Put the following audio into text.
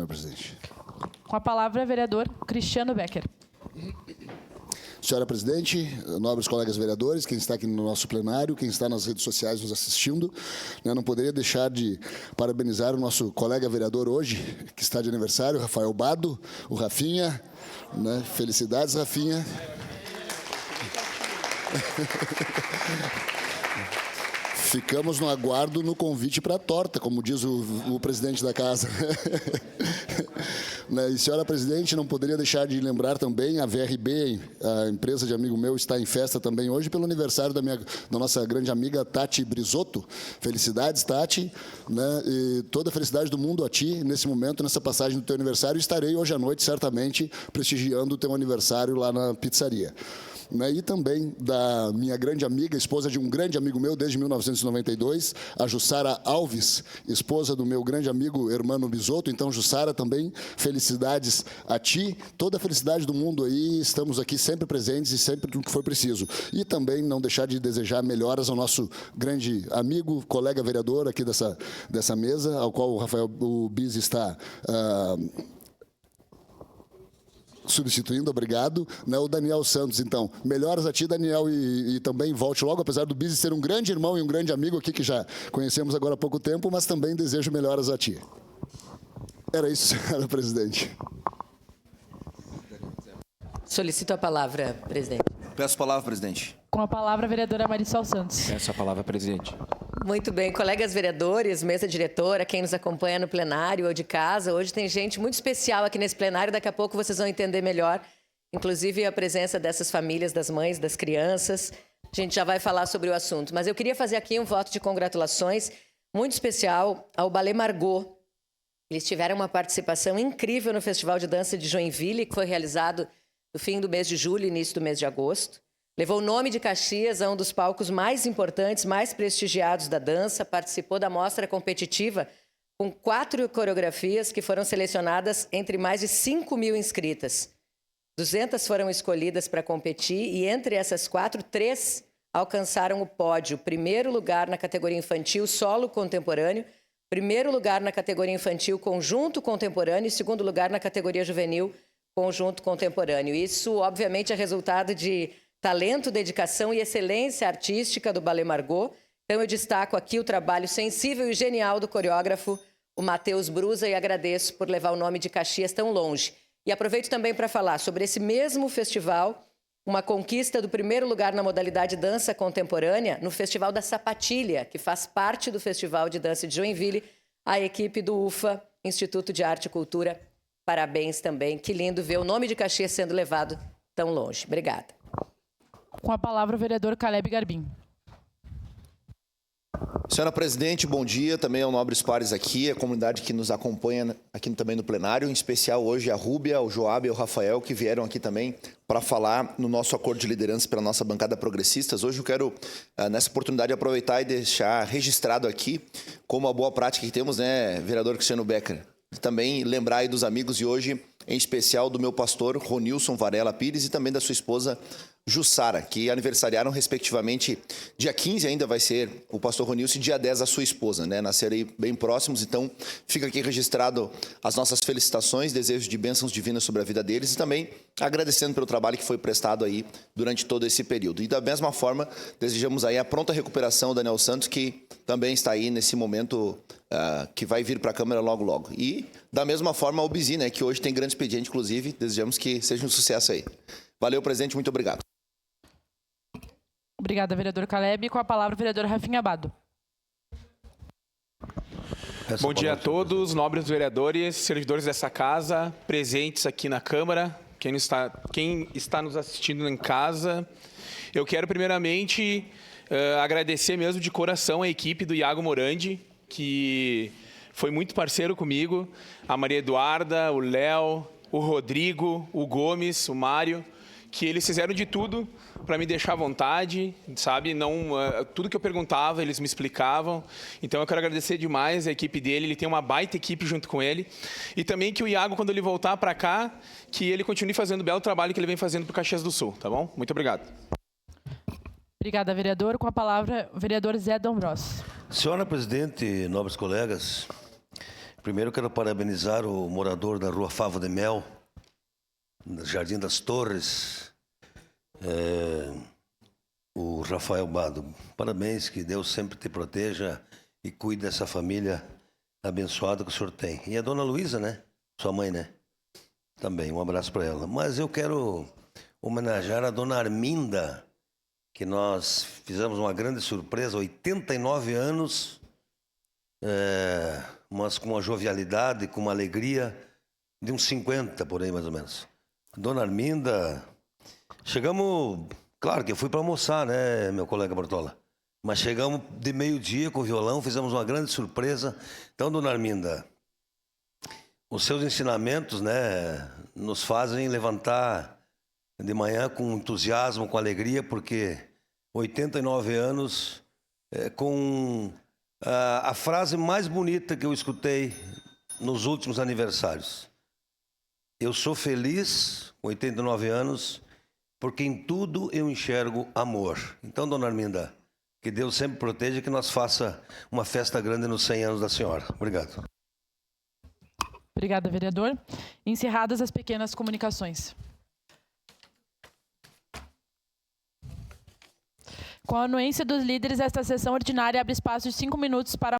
senhora presidente. Com a palavra, vereador Cristiano Becker. Senhora presidente, nobres colegas vereadores, quem está aqui no nosso plenário, quem está nas redes sociais nos assistindo, não poderia deixar de parabenizar o nosso colega vereador hoje, que está de aniversário, Rafael Bado, o Rafinha. Felicidades, Rafinha. Ficamos no aguardo no convite para a torta, como diz o presidente da casa. E, senhora presidente, não poderia deixar de lembrar também a VRB, a empresa de amigo meu, está em festa também hoje pelo aniversário da nossa grande amiga Tati Brisotto. Felicidades, Tati. E toda a felicidade do mundo a ti, nesse momento, nessa passagem do teu aniversário. Estarei hoje à noite, certamente, prestigiando o teu aniversário lá na pizzaria. E também da minha grande amiga, esposa de um grande amigo meu desde 1992, a Jussara Alves, esposa do meu grande amigo Hermano Bisotto. Então, Jussara, também felicidades a ti, toda a felicidade do mundo aí, estamos aqui sempre presentes e sempre no que for preciso. E também não deixar de desejar melhoras ao nosso grande amigo, colega vereador aqui dessa mesa, ao qual o Bis está substituindo, obrigado. O Daniel Santos, então. Melhoras a ti, Daniel, e também volte logo, apesar do Bizzi ser um grande irmão e um grande amigo aqui, que já conhecemos agora há pouco tempo, mas também desejo melhoras a ti. Era isso, senhora presidente. Solicito a palavra, presidente. Peço a palavra, presidente. Com a palavra, a vereadora Marisol Santos. Peço a palavra, presidente. Muito bem, colegas vereadores, mesa diretora, quem nos acompanha no plenário ou de casa, hoje tem gente muito especial aqui nesse plenário, daqui a pouco vocês vão entender melhor, inclusive a presença dessas famílias, das mães, das crianças. A gente já vai falar sobre o assunto, mas eu queria fazer aqui um voto de congratulações muito especial ao Ballet Margot. Eles tiveram uma participação incrível no Festival de Dança de Joinville, que foi realizado no fim do mês de julho e início do mês de agosto. Levou o nome de Caxias a um dos palcos mais importantes, mais prestigiados da dança, participou da mostra competitiva com 4 coreografias que foram selecionadas entre mais de 5.000 inscritas. 200 foram escolhidas para competir e entre essas 4, 3 alcançaram o pódio. Primeiro lugar na categoria infantil solo contemporâneo, primeiro lugar na categoria infantil conjunto contemporâneo e segundo lugar na categoria juvenil conjunto contemporâneo. Isso, obviamente, é resultado de talento, dedicação e excelência artística do Ballet Margot. Então, eu destaco aqui o trabalho sensível e genial do coreógrafo, o Matheus Brusa, e agradeço por levar o nome de Caxias tão longe. E aproveito também para falar sobre esse mesmo festival, uma conquista do primeiro lugar na modalidade dança contemporânea no Festival da Sapatilha, que faz parte do Festival de Dança de Joinville, a equipe do UFA, Instituto de Arte e Cultura. Parabéns também. Que lindo ver o nome de Caxias sendo levado tão longe. Obrigada. Com a palavra, o vereador Caleb Garbim. Senhora presidente, bom dia. Também ao nobres pares aqui, a comunidade que nos acompanha aqui também no plenário, em especial hoje a Rúbia, o Joab e o Rafael, que vieram aqui também para falar no nosso acordo de liderança pela nossa bancada progressistas. Hoje eu quero, nessa oportunidade, aproveitar e deixar registrado aqui, como a boa prática que temos, vereador Cristiano Becker, também lembrar aí dos amigos e hoje, em especial, do meu pastor Ronilson Varela Pires e também da sua esposa Jussara, que aniversariaram respectivamente dia 15 ainda vai ser o pastor Ronilson e dia 10 a sua esposa, nasceram aí bem próximos, então fica aqui registrado as nossas felicitações, desejos de bênçãos divinas sobre a vida deles e também agradecendo pelo trabalho que foi prestado aí durante todo esse período. E da mesma forma, desejamos aí a pronta recuperação do Daniel Santos, que também está aí nesse momento que vai vir para a Câmara logo, logo. E da mesma forma o Bizi, que hoje tem grande expediente, inclusive, desejamos que seja um sucesso aí. Valeu, presidente, muito obrigado. Obrigada, vereador Caleb. Com a palavra, o vereador Rafinha Bado. Bom dia a todos, nobres vereadores, servidores dessa casa, presentes aqui na Câmara, quem está nos assistindo em casa. Eu quero, primeiramente, agradecer mesmo de coração a equipe do Iago Morandi, que foi muito parceiro comigo, a Maria Eduarda, o Léo, o Rodrigo, o Gomes, o Mário, que eles fizeram de tudo para me deixar à vontade, sabe? Tudo que eu perguntava, eles me explicavam. Então, eu quero agradecer demais a equipe dele. Ele tem uma baita equipe junto com ele. E também que o Iago, quando ele voltar para cá, que ele continue fazendo o belo trabalho que ele vem fazendo para o Caxias do Sul, tá bom? Muito obrigado. Obrigada, vereador. Com a palavra, o vereador Zé Dombros. Senhora presidente, nobres colegas, Primeiro quero parabenizar o morador da Rua Favo de Mel, no Jardim das Torres, o Rafael Bado. Parabéns, que Deus sempre te proteja e cuide dessa família abençoada que o senhor tem. E a dona Luísa, né? Sua mãe, né? Também, um abraço para ela. Mas eu quero homenagear a dona Arminda, que nós fizemos uma grande surpresa, 89 anos, mas com uma jovialidade, com uma alegria de uns 50, por aí mais ou menos. Dona Arminda, chegamos, claro que eu fui para almoçar, né, meu colega Bartola? Mas chegamos de meio-dia com o violão, fizemos uma grande surpresa. Então, dona Arminda, os seus ensinamentos, né, nos fazem levantar de manhã com entusiasmo, com alegria, porque 89 anos, com a frase mais bonita que eu escutei nos últimos aniversários. Eu sou feliz, com 89 anos, porque em tudo eu enxergo amor. Então, dona Arminda, que Deus sempre proteja e que nós faça uma festa grande nos 100 anos da senhora. Obrigado. Obrigada, vereador. Encerradas as pequenas comunicações. Com a anuência dos líderes, esta sessão ordinária abre espaço de 5 minutos para